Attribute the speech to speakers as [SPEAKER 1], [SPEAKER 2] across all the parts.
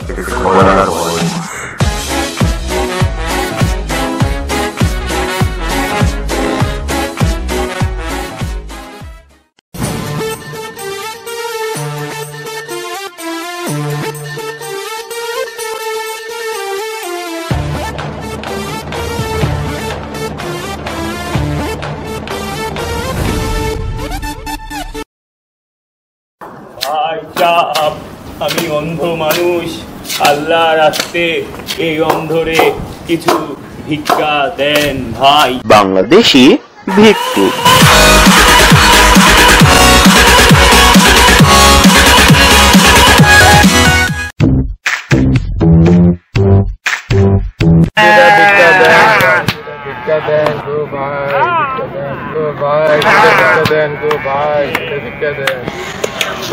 [SPEAKER 1] করার ভয়।
[SPEAKER 2] আমি অন্ধ মানুষ, আল্লাহ রাস্তে এই অন্ধরে কিছু ভিক্ষা দেন ভাই।
[SPEAKER 1] বাংলাদেশি ভিক্ষু।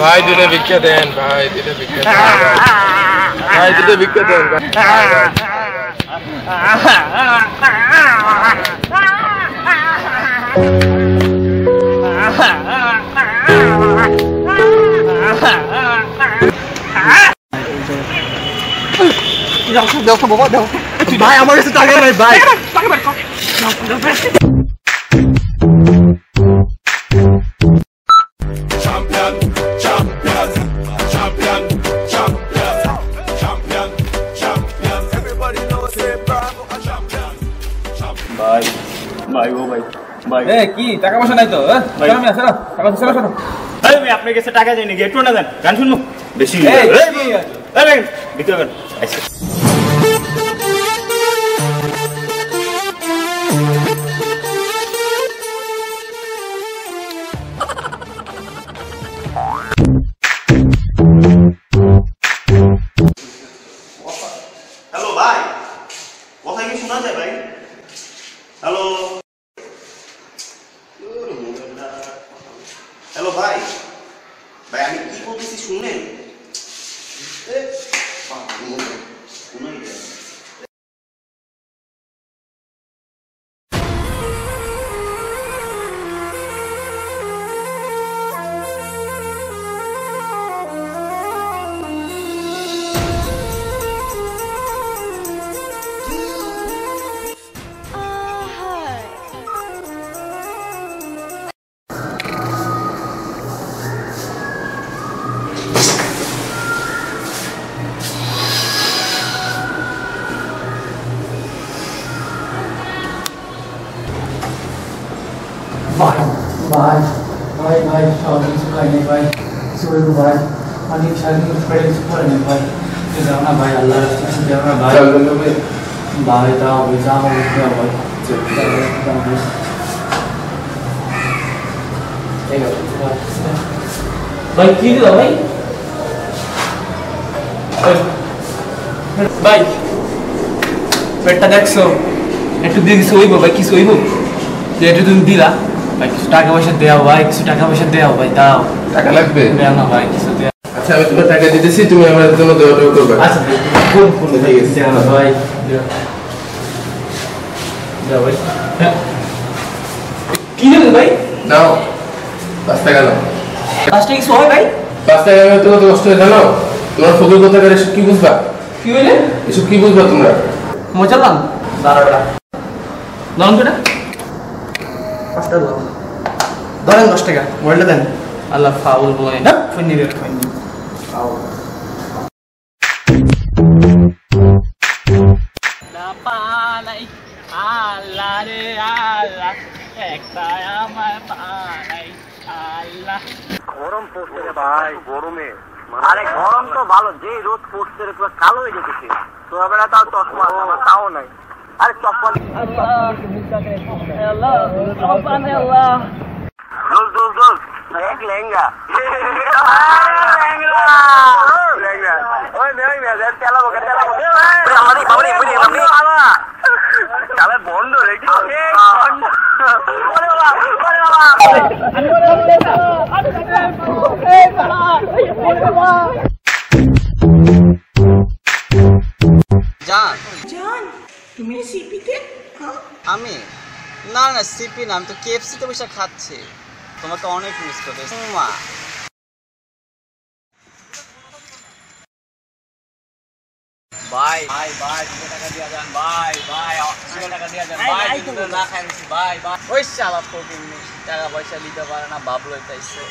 [SPEAKER 3] ভাই দুটো ভিক্ষা দেন, ভাই দুটো ভিক্ষা দেন, ভাই দুটো ভিক্ষা দেন। ভাই আমার কাছে টাকা নাই ভাই।
[SPEAKER 2] কি টাকা পয়সা নাই তো? আমি আপনার কাছে টাকা চাই নাকি? একটু না দেন, গান শুনবো বেশি। হ্যালো ভাই, কথা কি শোনা যায় ভাই? হ্যালো হ্যালো ভাই, ভাই আমি কি বলতেছি শুনলেন?
[SPEAKER 4] ভাই ভাই ভাই সব কিছু খাইনি ভাই, কিছু বলবো ভাই, অনেক সারাদিন করে কিছু করেনি ভাই, যাও না ভাই, আল্লাহ রাস্তা যাও না ভাই, ভাই যাও ভাই, যাও ভাই, যাও ভাই, ভাই কি দিল ভাই? ভাই পেটটা দেখছো, একটু দিয়ে কিছু হইব ভাই, কিছু হইব যে একটু তুমি দিলা ভাই, কিছু টাকা পয়সা দেওয়া ভাই, কিছু টাকা পয়সা দেওয়া ভাই, দাও। টাকা লাগবে না ভাই, কিছু দেওয়া।
[SPEAKER 3] আচ্ছা আমি তোমার টাকা দিতেছি, তুমি আমার জন্য দেওয়া করবে।
[SPEAKER 4] আচ্ছা কোন কোন ঠিক আছে ভাই, দাও ভাই। কি দেবেন ভাই?
[SPEAKER 3] নাও 5 টাকা নাও।
[SPEAKER 4] 5 টাকা কিছু হয় ভাই?
[SPEAKER 3] 5 টাকা আমি তোমার তো কষ্ট হয়ে জানো, তোমার ফকির কথা করে কি বুঝবা?
[SPEAKER 4] কি হইলে
[SPEAKER 3] এসব কি বুঝবা তোমরা?
[SPEAKER 4] মজালাম দাঁড়াটা দাম কেটা 5 টাকা ধরেন, 10 টাকা মোবাইলটা দেন। আল্লাহ ফাউল বয় না ফোন নিবে, ফোন নিবে ফাউল না পালাই আল্লাহ রে আল্লাহ, একটা আমার পালাই আল্লাহ।
[SPEAKER 5] গরম পড়ছে রে ভাই, গরমে। আরে গরম তো ভালো, যে রোদ পড়ছে রে পুরো কালো হয়ে যেতেছে। তো বেলা তাও চশমা, আমার তাও নাই। আরে চপ্পল দোল দোল দোল এক লেহেঙ্গা বন্ধ রেখে
[SPEAKER 6] জান
[SPEAKER 7] জান তুমি সিপিতে?
[SPEAKER 6] আমি না না সিপি না, আমি তো কেএফসি তে বসে খাচ্ছি, তোমাকে অনেক মিস করতেছি। ভাই ভাই ভাই 2 টাকা দিয়া যান ভাই ভাই 2 টাকা দিয়া যান ভাই তুমি না খাইছি ভাই ভাই ওই শালা ফকিং নি টাকা পয়সা দিতে পারে না বাবলু তাইছে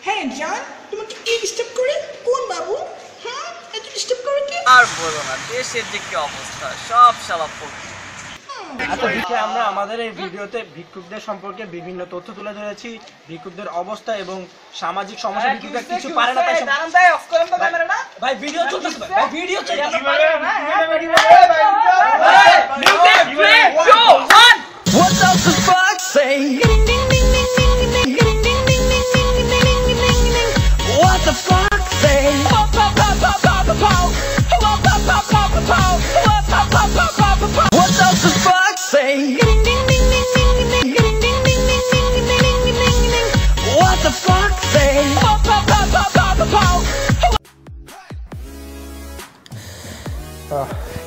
[SPEAKER 7] হ্যাঁ জান তোমাকে কি ডিস্টার্ব করে কোন বাবু হ্যাঁ এত ডিস্টার্ব করে কি
[SPEAKER 6] আর বলো না দেশের যে কি অবস্থা সব শালা ফকিং
[SPEAKER 8] আচ্ছা ভিক্ষে আমরা আমাদের এই ভিডিওতে ভিক্ষুকদের সম্পর্কে বিভিন্ন তথ্য তুলে ধরেছি ভিক্ষুকদের অবস্থা এবং সামাজিক সমস্যা ভিক্ষুকরা কিছু পারে না তাই
[SPEAKER 6] দাঁড়ান ভাই অফ করেন তো ক্যামেরা না
[SPEAKER 8] ভাই ভিডিও চলতেছে ভাই ভিডিও চলতেছে
[SPEAKER 9] What does the fuck say? What the fuck say? What does the fuck say? What the fuck say?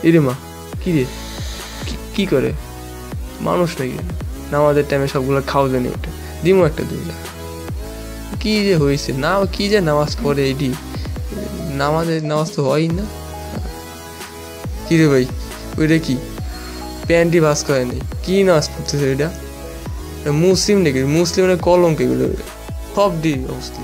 [SPEAKER 10] ইরে মা কি রে কি করে মানুষ নাকি নামাজের টাইমে সবগুলো খাওয়া জানি ওঠে দিমো একটা দুইটা কি যে হয়েছে না কি যে নামাজ পড়ে এটি নামাজ তো হয়ই না কি রে ভাই ওইটা কি প্যান্টি ভাস করে নেই কি নামাজ পড়তেছে ওইটা মুসলিম নাকি মুসলিমের কলঙ্ক এগুলো সব দি অবস্থা